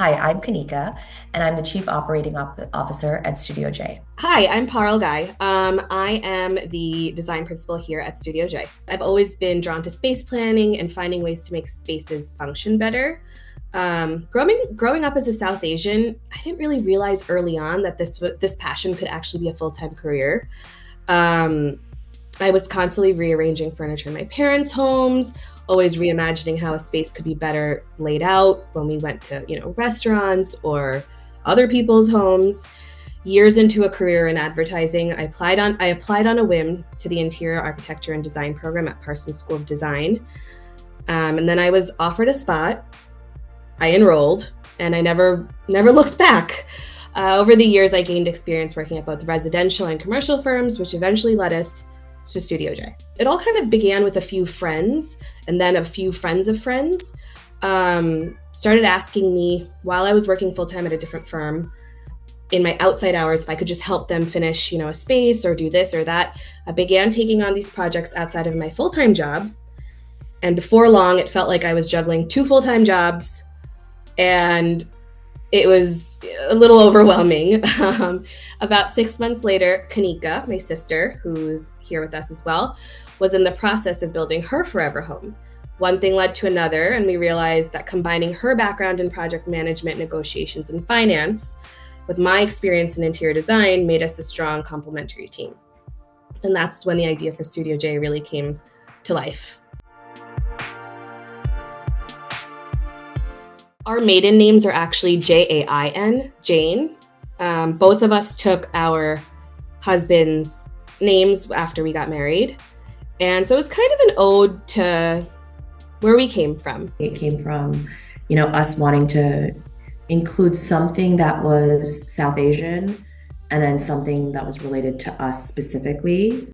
Hi, I'm Kanika, and I'm the Chief Operating Officer at Studio J. Hi, I'm Parul Ghei. I am the design principal here at Studio J. I've always been drawn to space planning and finding ways to make spaces function better. Growing up as a South Asian, I didn't really realize early on that this passion could actually be a full-time career. Um, I was constantly rearranging furniture in my parents' homes, always reimagining how a space could be better laid out when we went to, restaurants or other people's homes. Years into a career in advertising, I applied on a whim to the interior architecture and design program at Parsons School of Design. And then I was offered a spot. I enrolled, and I never looked back. Over the years, I gained experience working at both residential and commercial firms, which eventually led us to Studio J. It all kind of began with a few friends, and then a few friends of friends started asking me while I was working full time at a different firm in my outside hours if I could just help them finish, a space or do this or that. I began taking on these projects outside of my full time job, and before long, it felt like I was juggling two full time jobs, and it was a little overwhelming. About 6 months later, Kanika, my sister, who's here with us as well, was in the process of building her forever home. One thing led to another, and we realized that combining her background in project management, negotiations, and finance with my experience in interior design made us a strong complementary team. And that's when the idea for Studio J really came to life. Our maiden names are actually Jain, Jane. Both of us took our husbands' names after we got married. And so it's kind of an ode to where we came from. It came from, us wanting to include something that was South Asian and then something that was related to us specifically.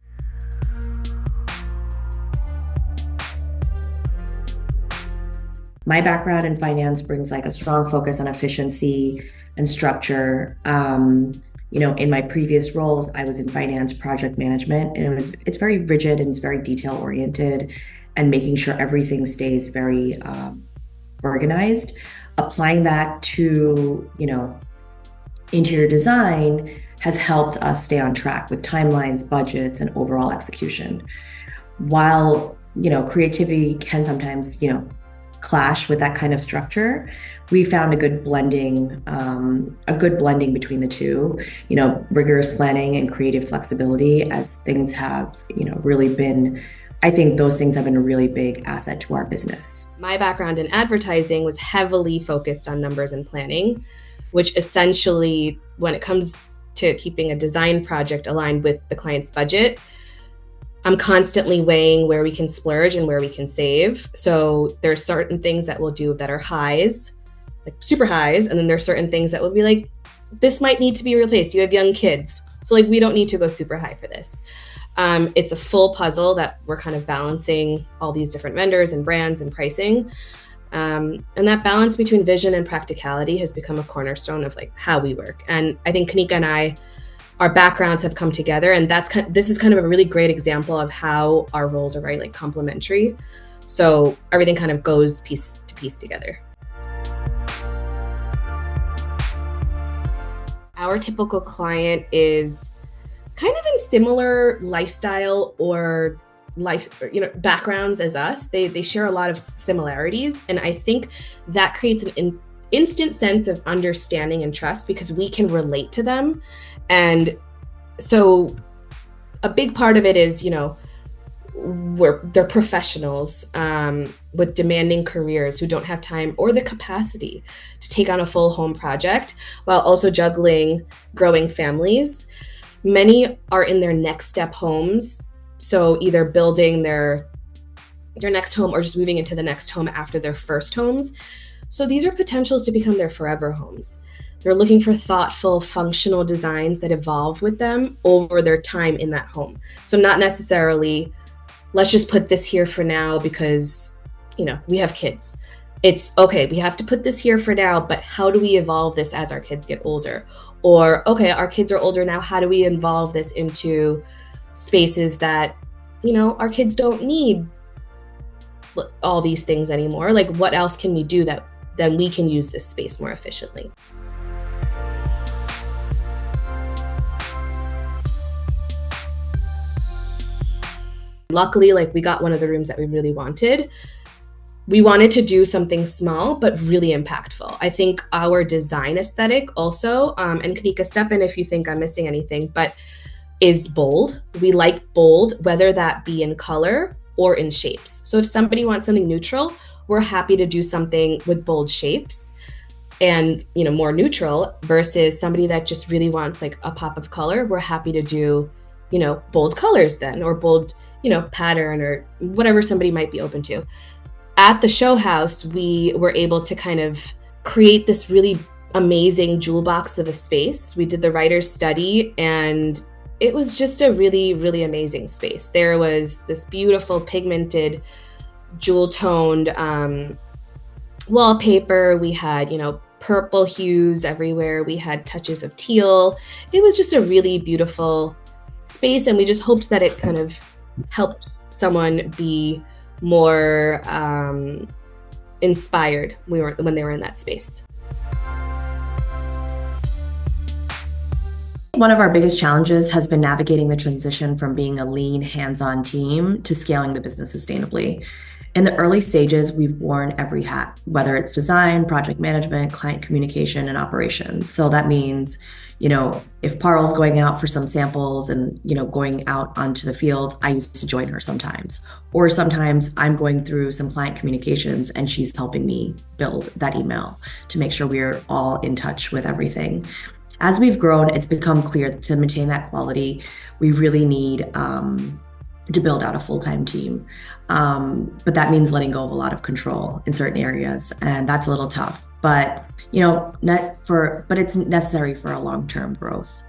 My background in finance brings like a strong focus on efficiency and structure. In my previous roles, I was in finance project management, and it's very rigid and it's very detail oriented, and making sure everything stays very organized. Applying that to interior design has helped us stay on track with timelines, budgets, and overall execution. While creativity can sometimes clash with that kind of structure, we found a good blending between the two, rigorous planning and creative flexibility, as things have, really been, I think those things have been a really big asset to our business. My background in advertising was heavily focused on numbers and planning, which essentially, when it comes to keeping a design project aligned with the client's budget, I'm constantly weighing where we can splurge and where we can save. So there's certain things that we'll do that are highs, like super highs. And then there's certain things that will be like, this might need to be replaced. You have young kids. So we don't need to go super high for this. It's a full puzzle that we're kind of balancing all these different vendors and brands and pricing. And that balance between vision and practicality has become a cornerstone of how we work. And I think Kanika and our backgrounds have come together, and this is kind of a really great example of how our roles are very complementary. So everything kind of goes piece to piece together. Our typical client is kind of in similar lifestyle or backgrounds as us. They share a lot of similarities, and I think that creates an instant sense of understanding and trust because we can relate to them. And so a big part of it is, they're professionals with demanding careers who don't have time or the capacity to take on a full home project while also juggling growing families. Many are in their next step homes, so either building their next home or just moving into the next home after their first homes. So these are potentials to become their forever homes. They're looking for thoughtful, functional designs that evolve with them over their time in that home. So not necessarily, let's just put this here for now because, we have kids. It's okay, we have to put this here for now, but how do we evolve this as our kids get older? Or, okay, our kids are older now, how do we evolve this into spaces that, our kids don't need all these things anymore? What else can we do that then we can use this space more efficiently. Luckily, like, we got one of the rooms that we really wanted. We wanted to do something small, but really impactful. I think our design aesthetic also, and Kanika, step in if you think I'm missing anything, but is bold. We like bold, whether that be in color or in shapes. So if somebody wants something neutral, we're happy to do something with bold shapes and, you know, more neutral, versus somebody that just really wants like a pop of color. We're happy to do, you know, bold colors then, or bold, you know, pattern, or whatever somebody might be open to. At the show house, we were able to kind of create this really amazing jewel box of a space. We did the writer's study, and it was just a really, really amazing space. There was this beautiful pigmented, jewel-toned wallpaper. We had, you know, purple hues everywhere. We had touches of teal. It was just a really beautiful space, and we just hoped that it kind of helped someone be more inspired when they were in that space. One of our biggest challenges has been navigating the transition from being a lean, hands-on team to scaling the business sustainably. In the early stages, we've worn every hat, whether it's design, project management, client communication, and operations. So that means, you know, if Parul's going out for some samples and, you know, going out onto the field, I used to join her sometimes. Or sometimes I'm going through some client communications and she's helping me build that email to make sure we're all in touch with everything. As we've grown, it's become clear that to maintain that quality, we really need to build out a full-time team. But that means letting go of a lot of control in certain areas, and that's a little tough. But, you know, but it's necessary for a long-term growth.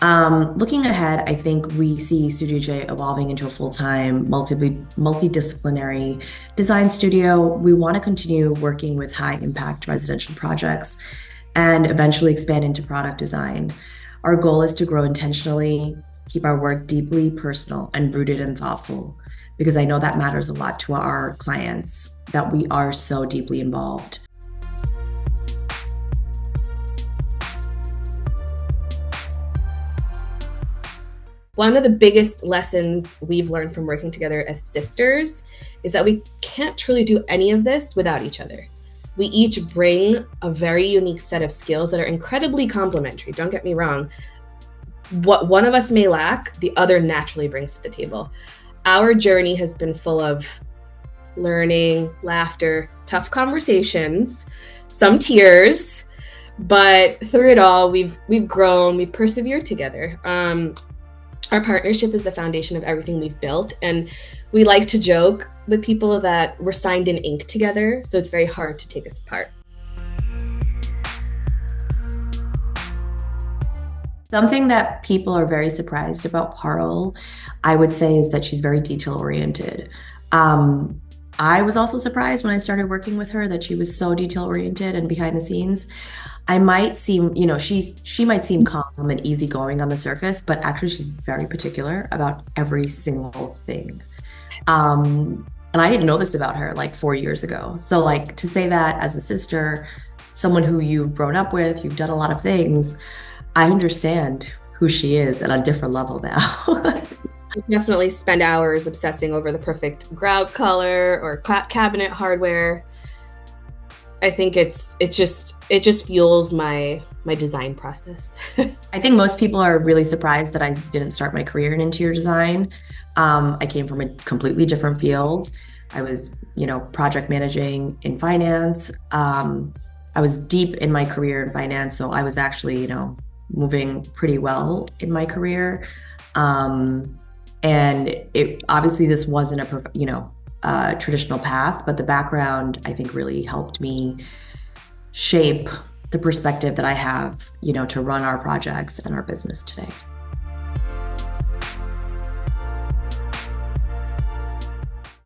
Looking ahead, I think we see Studio J evolving into a full-time, multidisciplinary design studio. We want to continue working with high-impact residential projects and eventually expand into product design. Our goal is to grow intentionally, keep our work deeply personal and rooted and thoughtful, because I know that matters a lot to our clients, that we are so deeply involved. One of the biggest lessons we've learned from working together as sisters is that we can't truly do any of this without each other. We each bring a very unique set of skills that are incredibly complementary. Don't get me wrong. What one of us may lack, the other naturally brings to the table. Our journey has been full of learning, laughter, tough conversations, some tears, but through it all, we've grown, we've persevered together. Our partnership is the foundation of everything we've built, and we like to joke with people that we're signed in ink together, so it's very hard to take us apart. Something that people are very surprised about Parul, I would say, is that she's very detail-oriented. I was also surprised when I started working with her that she was so detail-oriented and behind the scenes. I might seem, you know, she might seem calm and easygoing on the surface, but actually she's very particular about every single thing. And I didn't know this about her like 4 years ago. So like, to say that as a sister, someone who you've grown up with, you've done a lot of things, I understand who she is at a different level now. I definitely spend hours obsessing over the perfect grout color or cabinet hardware. I think it just fuels my design process. I think most people are really surprised that I didn't start my career in interior design. I came from a completely different field. I was, you know, project managing in finance. I was deep in my career in finance, so I was actually, you know, moving pretty well in my career. And it obviously this wasn't a traditional path, but the background I think really helped me shape the perspective that I have, you know, to run our projects and our business today.